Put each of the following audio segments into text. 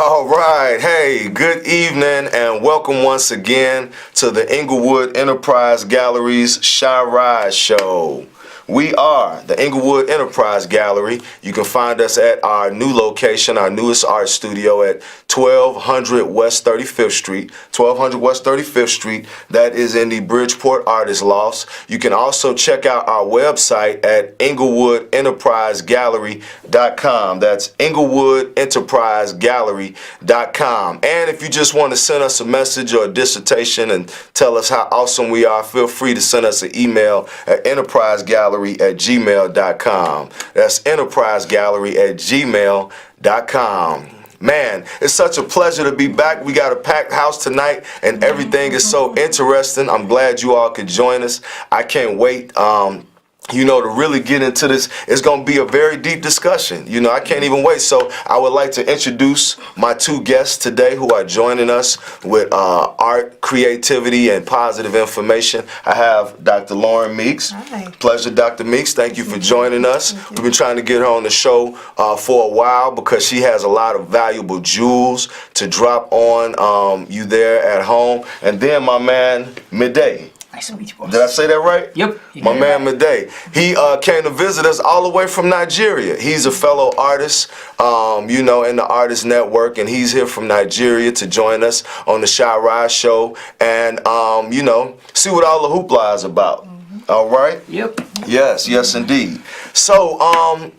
All right. Hey, good evening and welcome once again to the Englewood Enterprise Gallery's Shy Ride Show. We are the Englewood Enterprise Gallery. You can find us at our new location, our newest art studio at 1200 West 35th Street. 1200 West 35th Street. That is in the Bridgeport Artist Lofts. You can also check out our website at EnglewoodEnterpriseGallery.com. That's EnglewoodEnterpriseGallery.com. And if you just want to send us a message or a dissertation and tell us how awesome we are, feel free to send us an email at enterprisegallery@gmail.com. That's enterprisegallery@gmail.com. Man, it's such a pleasure to be back. We got a packed house tonight, and everything is so interesting. I'm glad you all could join us. I can't wait. To really get into this. It's going to be a very deep discussion. I can't even wait. So I would like to introduce my two guests today who are joining us with art, creativity, and positive information. I have Dr. Lauren Meeks. Hi. Pleasure, Dr. Meeks. Thank you for joining us. We've been trying to get her on the show for a while because she has a lot of valuable jewels to drop on you there at home. And then my man, Midday. Nice to meet you, boss. Did I say that right? Yep. My man Midday. He came to visit us all the way from Nigeria. He's a fellow artist, in the Artist Network, and he's here from Nigeria to join us on the Shy Ride Show and, see what all the hoopla is about. All right? Yep. Yes, indeed. So,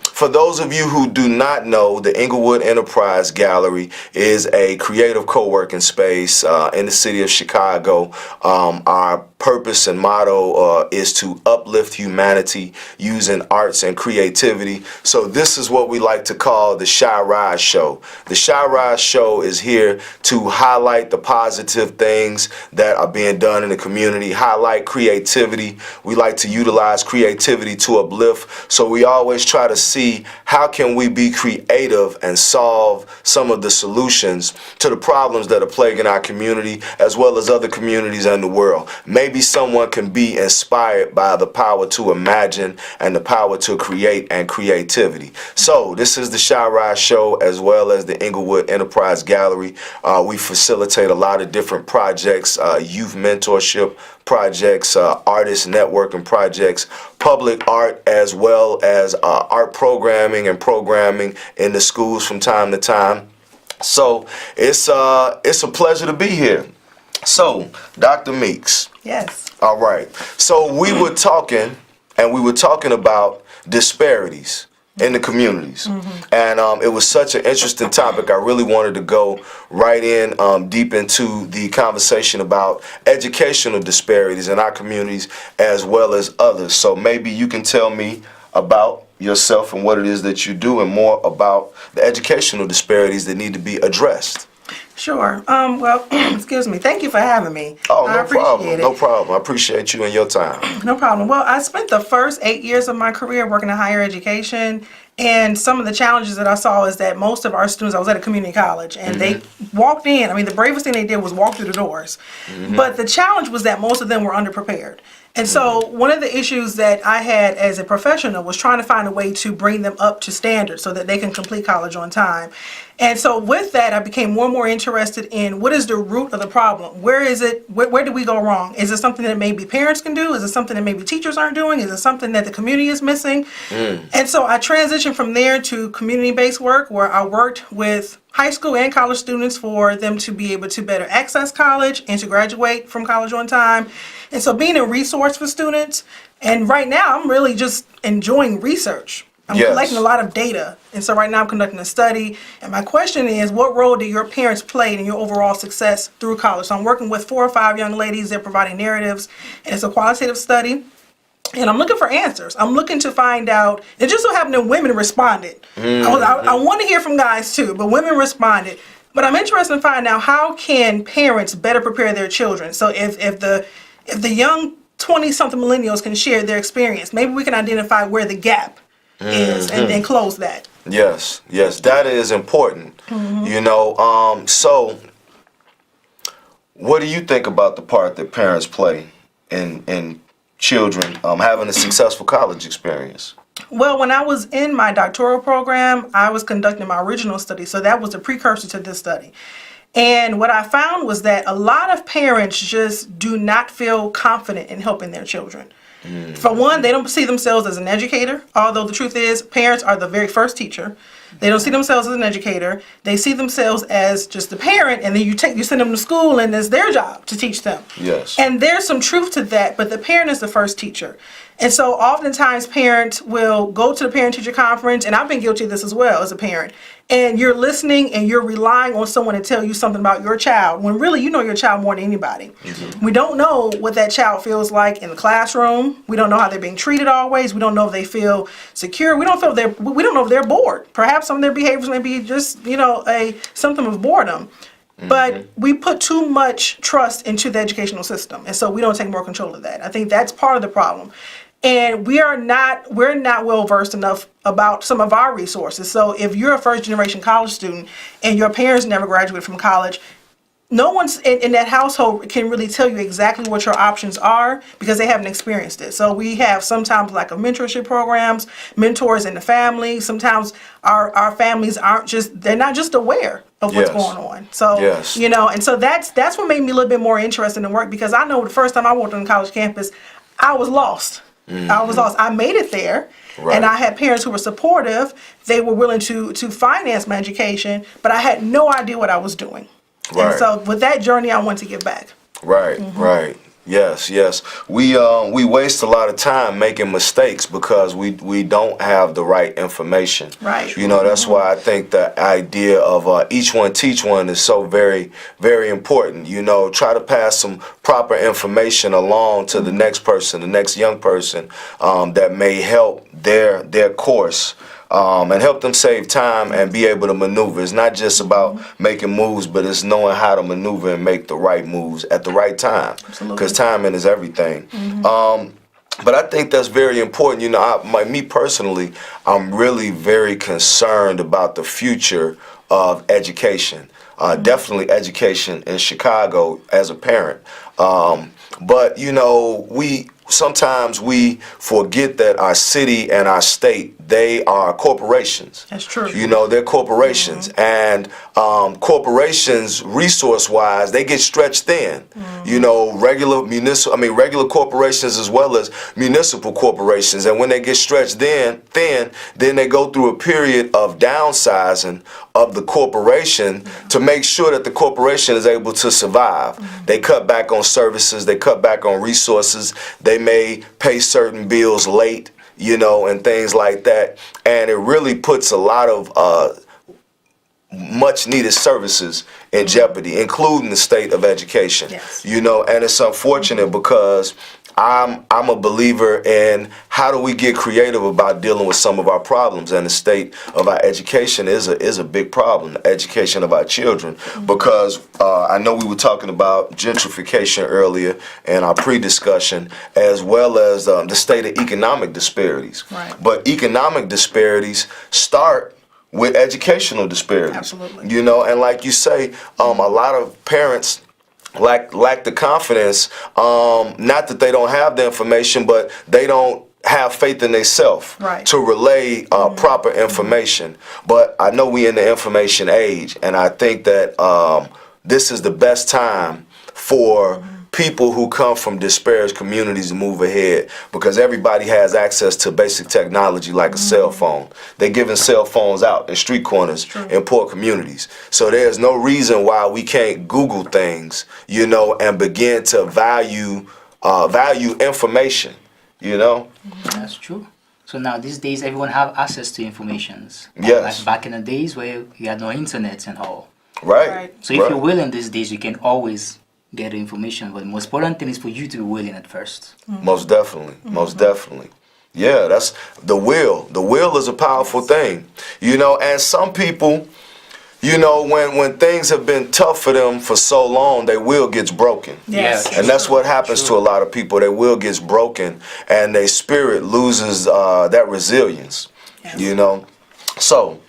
for those of you who do not know, the Englewood Enterprise Gallery is a creative co-working space in the city of Chicago. Our purpose and motto is to uplift humanity using arts and creativity. So this is what we like to call the Shy Ride Show. The Shy Ride Show is here to highlight the positive things that are being done in the community, highlight creativity. We like to utilize creativity to uplift. So we always try to see how can we be creative and solve some of the solutions to the problems that are plaguing our community as well as other communities in the world. Maybe someone can be inspired by the power to imagine and the power to create and creativity. So this is the Shy Ride Show as well as the Englewood Enterprise Gallery. We facilitate a lot of different projects, youth mentorship projects, artist networking projects, public art, as well as art programming and programming in the schools from time to time. So it's a pleasure to be here. So, Dr. Meeks. Yes. All right. So we were talking about disparities in the communities. And it was such an interesting topic. I really wanted to go right in deep into the conversation about educational disparities in our communities as well as others. So maybe you can tell me about yourself and what it is that you do and more about the educational disparities that need to be addressed. Sure. Excuse me. Thank you for having me. Oh, I appreciate it. No problem. I appreciate you and your time. No problem. Well, I spent the first 8 years of my career working in higher education, and some of the challenges that I saw is that most of our students, I was at a community college, and they walked in. I mean, the bravest thing they did was walk through the doors. But the challenge was that most of them were underprepared. And so one of the issues that I had as a professional was trying to find a way to bring them up to standard so that they can complete college on time. And so with that, I became more and more interested in what is the root of the problem? Where is it? Where do we go wrong? Is it something that maybe parents can do? Is it something that maybe teachers aren't doing? Is it something that the community is missing? And so I transitioned from there to community-based work where I worked with high school and college students for them to be able to better access college and to graduate from college on time. And so being a resource for students, and right now I'm really just enjoying research. I'm collecting a lot of data. And so right now I'm conducting a study. And my question is, what role do your parents play in your overall success through college? So I'm working with 4 or 5 young ladies. They're providing narratives. And it's a qualitative study. And I'm looking for answers. I'm looking to find out. It just so happened that women responded. I want to hear from guys too, but women responded. But I'm interested in finding out how can parents better prepare their children. So if the young 20-something millennials can share their experience, maybe we can identify where the gap is and then close that. Yes, that is important. So what do you think about the part that parents play in children having a successful college experience? Well, when I was in my doctoral program, I was conducting my original study, so that was the precursor to this study. And what I found was that a lot of parents just do not feel confident in helping their children. For one, they don't see themselves as an educator, although the truth is parents are the very first teacher. They don't see themselves as an educator. They see themselves as just a parent, and then you send them to school, and it's their job to teach them. Yes. And there's some truth to that, but the parent is the first teacher. And so oftentimes parents will go to the parent-teacher conference, and I've been guilty of this as well as a parent, and you're listening and you're relying on someone to tell you something about your child, when really you know your child more than anybody. We don't know what that child feels like in the classroom. We don't know how they're being treated always. We don't know if they feel secure. We don't know if they're bored. Perhaps some of their behaviors may be just, a symptom of boredom. But we put too much trust into the educational system, and so we don't take more control of that. I think that's part of the problem. And we're not well versed enough about some of our resources. So if you're a first generation college student and your parents never graduated from college, no one's in that household can really tell you exactly what your options are because they haven't experienced it. So we have sometimes lack of mentorship programs, mentors in the family. Sometimes our families they're not just aware of what's going on. So, and so that's what made me a little bit more interested in work, because I know the first time I walked on the college campus, I was lost. I was lost. I made it there, and I had parents who were supportive. They were willing to finance my education, but I had no idea what I was doing. Right. And so with that journey, I want to give back. Right, right. Yes. We waste a lot of time making mistakes because we don't have the right information. Right. That's why I think the idea of each one teach one is so very, very important. Try to pass some proper information along to the next person, the next young person that may help their course. And help them save time and be able to maneuver. It's not just about making moves, but it's knowing how to maneuver and make the right moves at the right time. Because timing is everything. But I think that's very important. Me personally, I'm really very concerned about the future of education. Definitely education in Chicago as a parent. But sometimes we forget that our city and our state, they are corporations. That's true. They're corporations, and corporations, resource-wise, they get stretched thin. Regular corporations as well as municipal corporations, and when they get stretched thin, then they go through a period of downsizing of the corporation to make sure that the corporation is able to survive. They cut back on services, they cut back on resources, they may pay certain bills late, and things like that. And it really puts a lot of much needed services in jeopardy, including the state of education. Yes. And it's unfortunate because I'm a believer in how do we get creative about dealing with some of our problems, and the state of our education is a big problem, the education of our children, because I know we were talking about gentrification earlier in our pre-discussion, as well as the state of economic disparities. Right. But economic disparities start with educational disparities. Absolutely. And like you say, a lot of parents lack the confidence, not that they don't have the information, but they don't have faith in themselves to relay proper information. But I know we in the information age, and I think that this is the best time for people who come from disparate communities to move ahead, because everybody has access to basic technology like a cell phone. They're giving cell phones out in street corners in poor communities. So there's no reason why we can't Google things, and begin to value information, That's true. So now these days everyone have access to informations. Yes. Like back in the days where you had no internet and all. Right. So if you're willing these days, you can always get information, but the most important thing is for you to be willing at first. Most definitely. Most definitely. Yeah, that's the will. The will is a powerful thing. And some people, when things have been tough for them for so long, their will gets broken. Yes. And that's what happens to a lot of people. Their will gets broken and their spirit loses that resilience. Yes. So,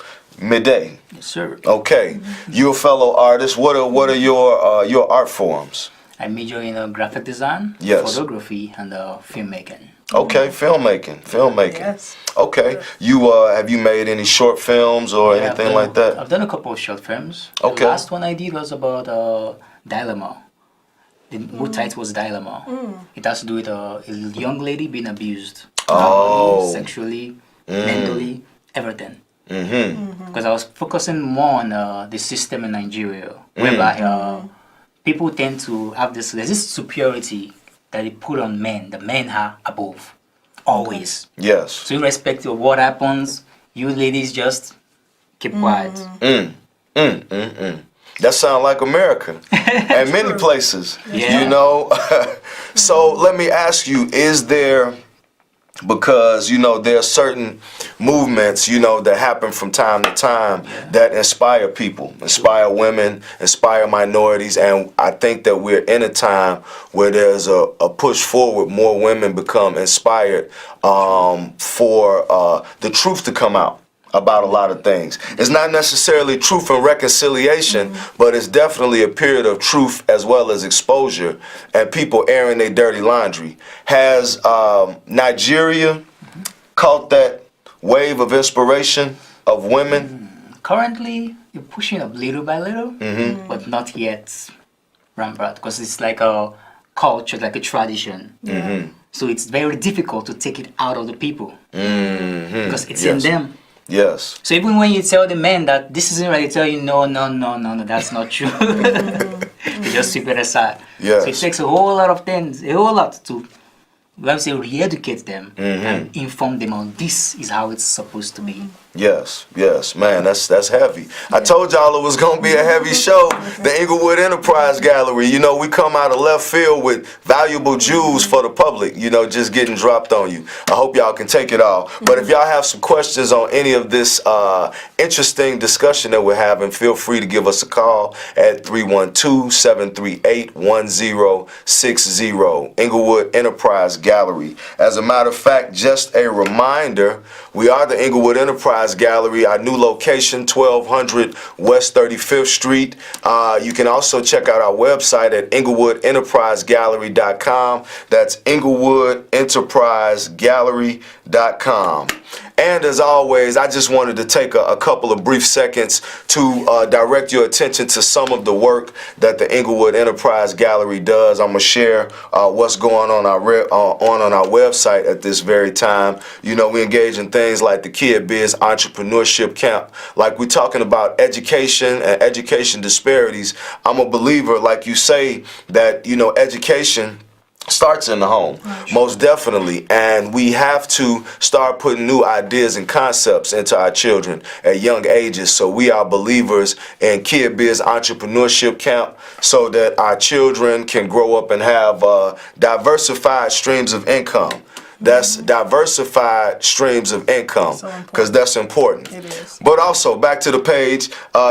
Midday. Yes, sir. Okay, you're a fellow artist. What are your art forms? I major in graphic design, Yes. photography, and filmmaking. Okay, filmmaking. Yes. Okay, you have you made any short films or Yeah, anything like that? I've done a couple of short films. Okay. The last one I did was about dilemma. The movie title was Dilemma. It has to do with a young lady being abused. Oh. Verbally, sexually, mentally, everything. Because I was focusing more on the system in Nigeria, whereby people tend to have there's this superiority that they put on men. The men are above, always. Yes. So irrespective of what happens, you ladies just keep quiet. That sounds like America and many places, Yeah. you know. So let me ask you, is there, because, you know, there are certain movements, you know, that happen from time to time that inspire people, inspire women, inspire minorities. And I think that we're in a time where there's a push forward, more women become inspired for the truth to come out about a lot of things. It's not necessarily truth and reconciliation, but it's definitely a period of truth as well as exposure and people airing their dirty laundry. Has Nigeria caught that wave of inspiration of women? Currently, you're pushing up little by little, but not yet rampant, because it's like a culture, like a tradition. So it's very difficult to take it out of the people because it's in them. Yes. So even when you tell the men that this isn't right, they tell you no, that's not true. They just sweep it aside. Yes. So it takes a whole lot of things, a whole lot to, let me say, re-educate them and inform them on this is how it's supposed to be. Yes, man, that's heavy. I told y'all it was gonna be a heavy show. The Englewood Enterprise Gallery, you know, we come out of left field with valuable jewels for the public, you know, just getting dropped on you. I hope y'all can take it all. But if y'all have some questions on any of this interesting discussion that we're having, feel free to give us a call at 312-738-1060. Englewood Enterprise Gallery. As a matter of fact, just a reminder, we are the Englewood Enterprise Gallery, our new location, 1200 West 35th Street. You can also check out our website at EnglewoodEnterpriseGallery.com. That's EnglewoodEnterpriseGallery.com. And as always, I just wanted to take a couple of brief seconds to direct your attention to some of the work that the Englewood Enterprise Gallery does. I'm gonna share what's going on our website at this very time. You know, we engage in things like the Kid Biz Entrepreneurship Camp. Like we're talking about education and education disparities. I'm a believer, like you say, that, you know, education starts in the home, most definitely, and we have to start putting new ideas and concepts into our children at young ages. So we are believers in Kid Biz Entrepreneurship Camp so that our children can grow up and have diversified streams of income. That's diversified streams of income, because that's important. It is. But also, back to the page,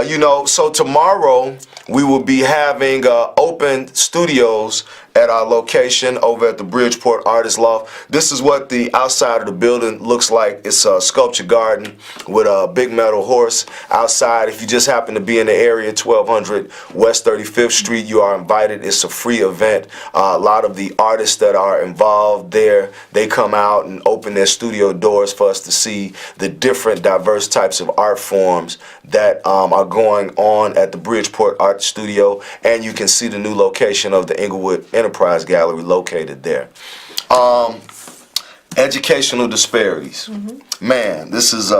you know, so tomorrow we will be having open studios at our location over at the Bridgeport Artist Loft. This is what the outside of the building looks like. It's a sculpture garden with a big metal horse outside. If you just happen to be in the area, 1200 West 35th Street, you are invited. It's a free event. A lot of the artists that are involved there, they come out and open their studio doors for us to see the different diverse types of art forms that are going on at the Bridgeport Art Studio. And you can see the new location of the Englewood Enterprise Gallery located there. Educational disparities. Man, this is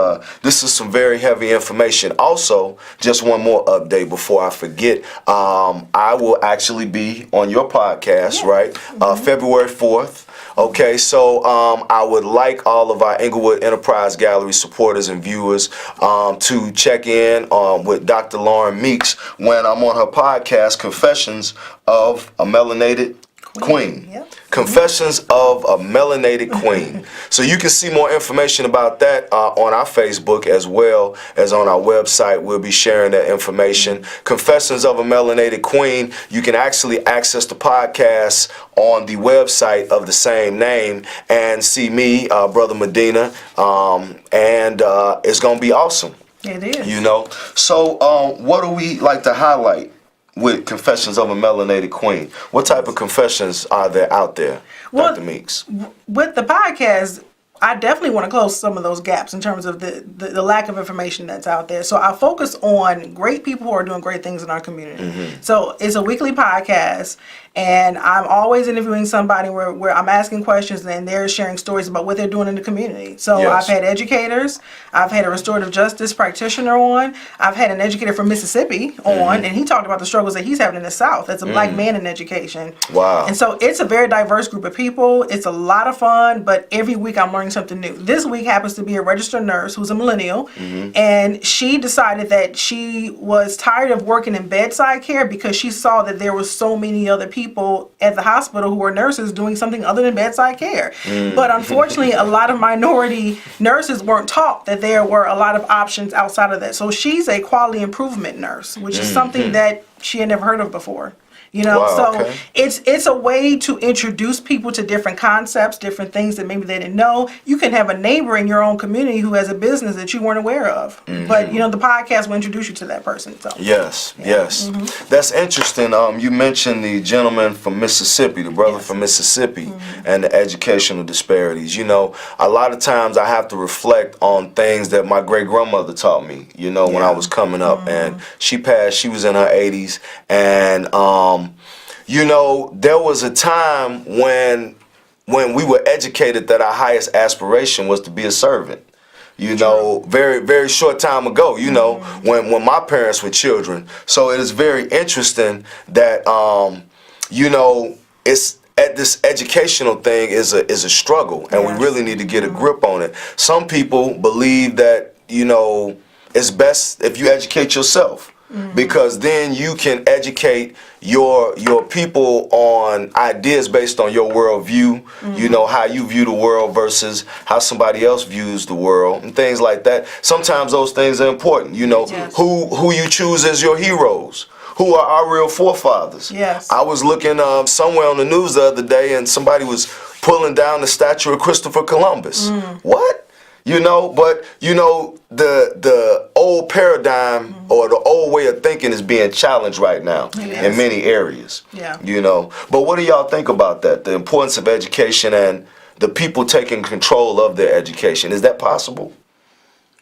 some very heavy information. Also, just one more update before I forget. I will actually be on your podcast, right? February 4th. Okay, so I would like all of our Englewood Enterprise Gallery supporters and viewers to check in with Dr. Lauren Meeks when I'm on her podcast, Confessions of a Melanated Queen. Yep. Confessions of a Melanated Queen. So you can see more information about that on our Facebook as well as on our website. We'll be sharing that information. Confessions of a Melanated Queen. You can actually access the podcast on the website of the same name and see me, Brother Medina, and it's going to be awesome. It is. You know. So what do we like to highlight with Confessions of a Melanated Queen. What type of confessions are there out there, Well, Dr. Meeks? With the podcast, I definitely want to close some of those gaps in terms of the lack of information that's out there. So I focus on great people who are doing great things in our community. So it's a weekly podcast, and I'm always interviewing somebody where I'm asking questions and they're sharing stories about what they're doing in the community. So Yes. I've had educators, I've had a restorative justice practitioner on, I've had an educator from Mississippi on, and he talked about the struggles that he's having in the South as a black man in education. Wow. And so it's a very diverse group of people. It's a lot of fun, but every week I'm learning something new. This week happens to be a registered nurse who's a millennial, and she decided that she was tired of working in bedside care because she saw that there were so many other people at the hospital who were nurses doing something other than bedside care. But unfortunately, a lot of minority nurses weren't taught that there were a lot of options outside of that. So she's a quality improvement nurse, which is something that she had never heard of before. You know, Wow, so okay. it's a way to introduce people to different concepts, different things that maybe they didn't know. You can have a neighbor in your own community who has a business that you weren't aware of. But, you know, the podcast will introduce you to that person. So Yes. That's interesting. You mentioned the gentleman from Mississippi, the brother from Mississippi, and the educational disparities. You know, a lot of times I have to reflect on things that my great grandmother taught me, you know, when I was coming up. And she passed, she was in her 80s. And, you know, there was a time when we were educated that our highest aspiration was to be a servant. You know, very, very short time ago, you know, when my parents were children. So it is very interesting that, you know, it's at this educational thing is a struggle, and we really need to get a grip on it. Some people believe that, you know, it's best if you educate yourself. Because then you can educate your people on ideas based on your worldview, you know, how you view the world versus how somebody else views the world and things like that. Sometimes those things are important, you know, who you choose as your heroes. Who are our real forefathers? Yes. I was looking somewhere on the news the other day, and somebody was pulling down the statue of Christopher Columbus. What? You know, but you know, the old paradigm or the old way of thinking is being challenged right now in many areas. Yeah. You know, but what do y'all think about that? The importance of education and the people taking control of their education. Is that possible?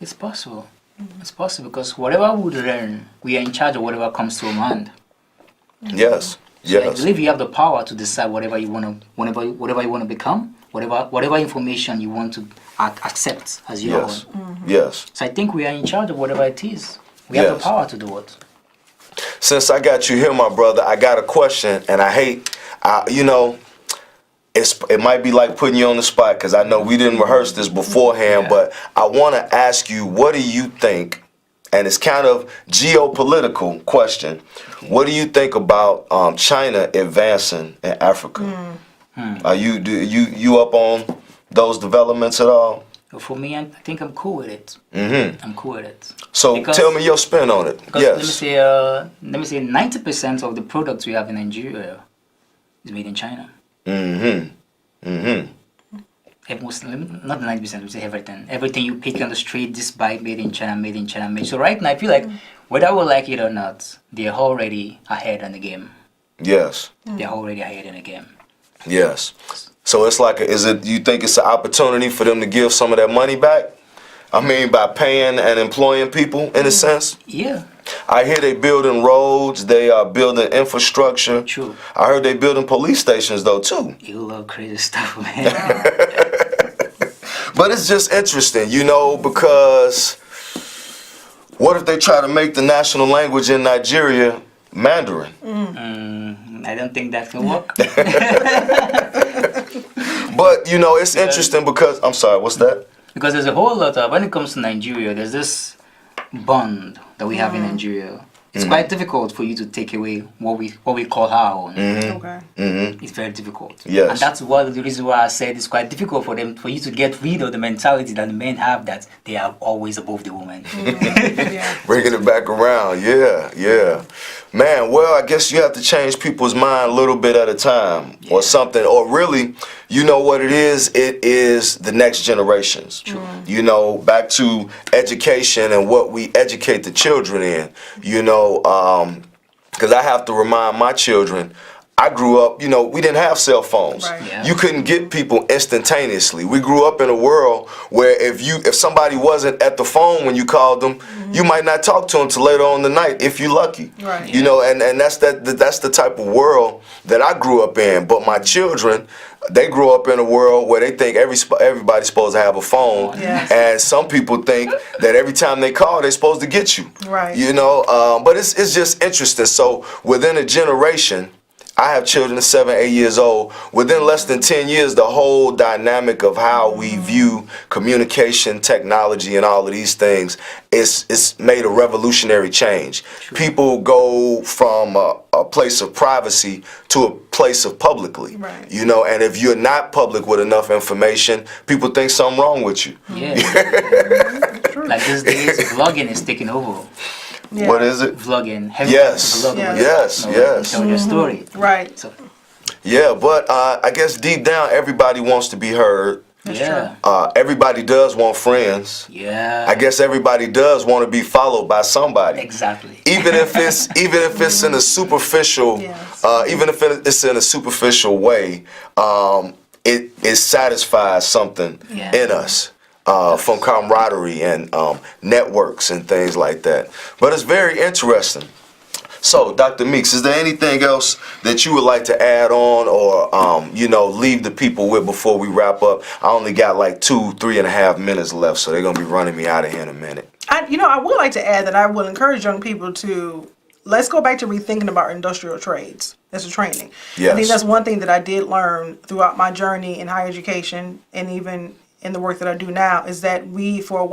It's possible. It's possible because whatever we learn, we are in charge of whatever comes to our mind. Yes. So I Yes. believe you have the power to decide whatever you want to, whatever you want to become, whatever information you want to accept as your Yes. own. Yes. So I think we are in charge of whatever it is. We have the Yes. power to do it. Since I got you here, my brother, I got a question, and I hate, you know, it might be like putting you on the spot because I know we didn't rehearse this beforehand, but I want to ask you, what do you think? And it's kind of geopolitical question. What do you think about China advancing in Africa? Are you up on those developments at all? For me, I think I'm cool with it. I'm cool with it. So Because- tell me your spin on it. Because Yes. let me say 90% of the products we have in Nigeria is made in China. Almost, not 90%, we say everything. Everything you pick on the street, this bike made in China, made in China, made. So right now, I feel like whether we like it or not, they're already ahead in the game. Yes. They're already ahead in the game. Yes. So it's like, you think it's an opportunity for them to give some of that money back? I mean, by paying and employing people, in a sense? Yeah, I hear they building roads, they are building infrastructure. true. I heard they building police stations, though, too. You love crazy stuff, man. But it's just interesting, you know, because what if they try to make the national language in Nigeria Mandarin? I don't think that can work. But, you know, it's interesting because, I'm sorry, what's that? Because there's a whole lot of, when it comes to Nigeria, there's this bond that we have in Nigeria. It's quite difficult for you to take away what we call our own. Okay. It's very difficult. Yes. And that's one of the reasons why I said it's quite difficult for you to get rid of the mentality that the men have, that they are always above the woman. Yeah. Bringing it back around, yeah. Man, well, I guess you have to change people's mind a little bit at a time or something. Or really, you know what it is? It is the next generations. True. You know, back to education and what we educate the children in. You know, because I have to remind my children, I grew up, we didn't have cell phones. Right. Yeah. You couldn't get people instantaneously. We grew up in a world where if somebody wasn't at the phone when you called them, you might not talk to them till later on the night if you're lucky. Right. And that's the type of world that I grew up in. But my children, they grew up in a world where they think everybody's supposed to have a phone, Yes. and some people think that every time they call, they're supposed to get you. Right. But it's just interesting. So within a generation, I have children 7, 8 years old. Within less than 10 years, the whole dynamic of how we view communication, technology, and all of these things is made a revolutionary change. True. People go from a place of privacy to a place of publicly. Right. And if you're not public with enough information, people think something wrong with you. Yeah. Like these days, vlogging is taking over. Yeah. What is it? Vlogging. Yes. Vlog, Yes. Yes. Tell your story. Right. So, Yeah, but I guess deep down, everybody wants to be heard. yeah. Everybody does want friends. Yeah. I guess everybody does want to be followed by somebody. Exactly. Even if it's in a superficial, Yes. even if it's in a superficial way, it satisfies something Yeah. in us. From camaraderie and networks and things like that. But it's very interesting. So, Dr. Meeks, is there anything else that you would like to add on or, leave the people with before we wrap up? I only got like 3.5 minutes left, so they're going to be running me out of here in a minute. I would like to add that I will encourage young people to let's go back to rethinking about industrial trades as a training. Yes. I think that's one thing that I did learn throughout my journey in higher education and even in the work that I do now is that we, for a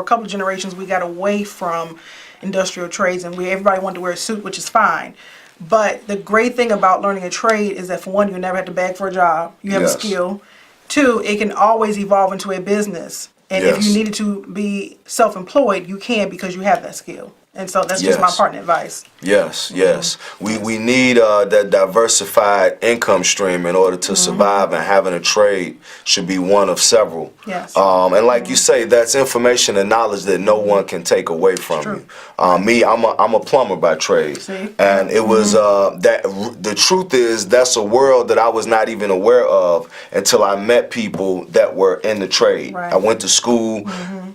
couple of generations, we got away from industrial trades and everybody wanted to wear a suit, which is fine. But the great thing about learning a trade is that, for one, you never have to beg for a job. You have Yes. a skill. Two, it can always evolve into a business. And if Yes. you needed to be self-employed, you can because you have that skill. And so that's just my Yes. partner advice. Yes, yes. We need that diversified income stream in order to survive, and having a trade should be one of several. Yes. And like you say, that's information and knowledge that no one can take away from True. you. I'm a plumber by trade, See? and it was the truth is that's a world that I was not even aware of until I met people that were in the trade. Right. I went to school,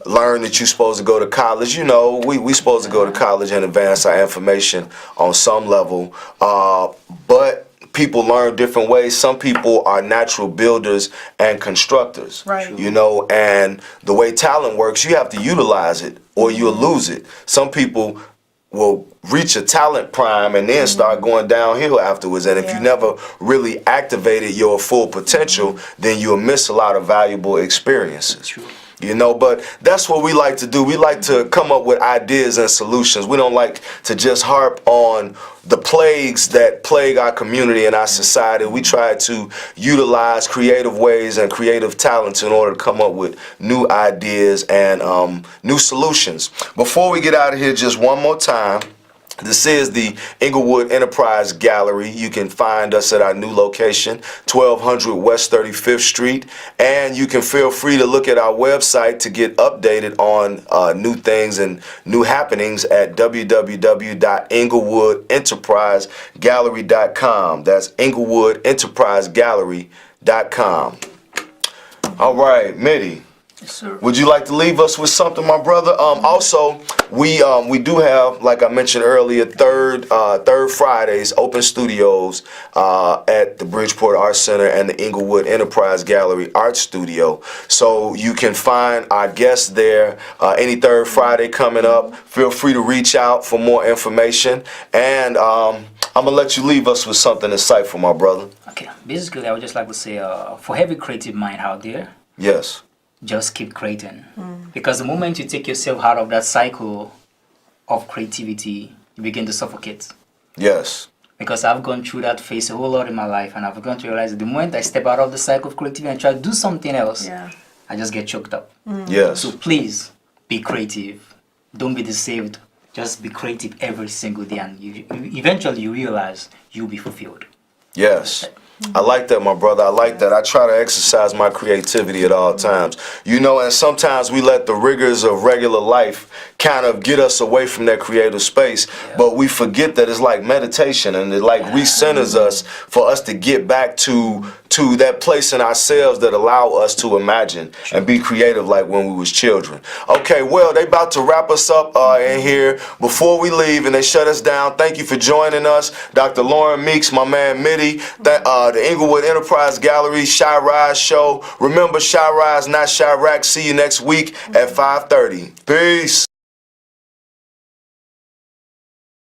learned that you're supposed to go to college. We supposed to go to college and advance our information on some level, but people learn different ways. Some people are natural builders and constructors. Right. And the way talent works, you have to utilize it or you'll lose it. Some people will reach a talent prime and then start going downhill afterwards. And if you Yeah. never really activated your full potential, then you'll miss a lot of valuable experiences. True. But that's what we like to do. We like to come up with ideas and solutions. We don't like to just harp on the plagues that plague our community and our society. We try to utilize creative ways and creative talents in order to come up with new ideas and new solutions. Before we get out of here, just one more time. This is the Englewood Enterprise Gallery. You can find us at our new location, 1200 West 35th Street. And you can feel free to look at our website to get updated on new things and new happenings at www.englewoodenterprisegallery.com. That's englewoodenterprisegallery.com. All right, Mitty. Yes, sir. Would you like to leave us with something, my brother? Also, we do have, like I mentioned earlier, third Fridays open studios at the Bridgeport Arts Center and the Englewood Enterprise Gallery Art Studio. So you can find our guests there any third Friday coming up. Feel free to reach out for more information. And I'm gonna let you leave us with something insightful, my brother. Okay. Basically, I would just like to say, for every creative mind out there, Yes. just keep creating. Because the moment you take yourself out of that cycle of creativity, you begin to suffocate. Yes. Because I've gone through that phase a whole lot in my life, and I've gone to realize that the moment I step out of the cycle of creativity and try to do something else, Yeah. I just get choked up. Yes. So please be creative. Don't be deceived. Just be creative every single day, and eventually you realize you'll be fulfilled. Yes. I like that, my brother. I like that. I try to exercise my creativity at all times. And sometimes we let the rigors of regular life kind of get us away from that creative space. But we forget that it's like meditation, and it like recenters us for us to get back to that place in ourselves that allow us to imagine and be creative like when we was children. Okay, well, they about to wrap us up in here. Before we leave and they shut us down, thank you for joining us. Dr. Lauren Meeks, my man Mitty, the Englewood Enterprise Gallery, Shy Rise Show. Remember, Shy Rise, not Chirac. See you next week at 5:30. Peace.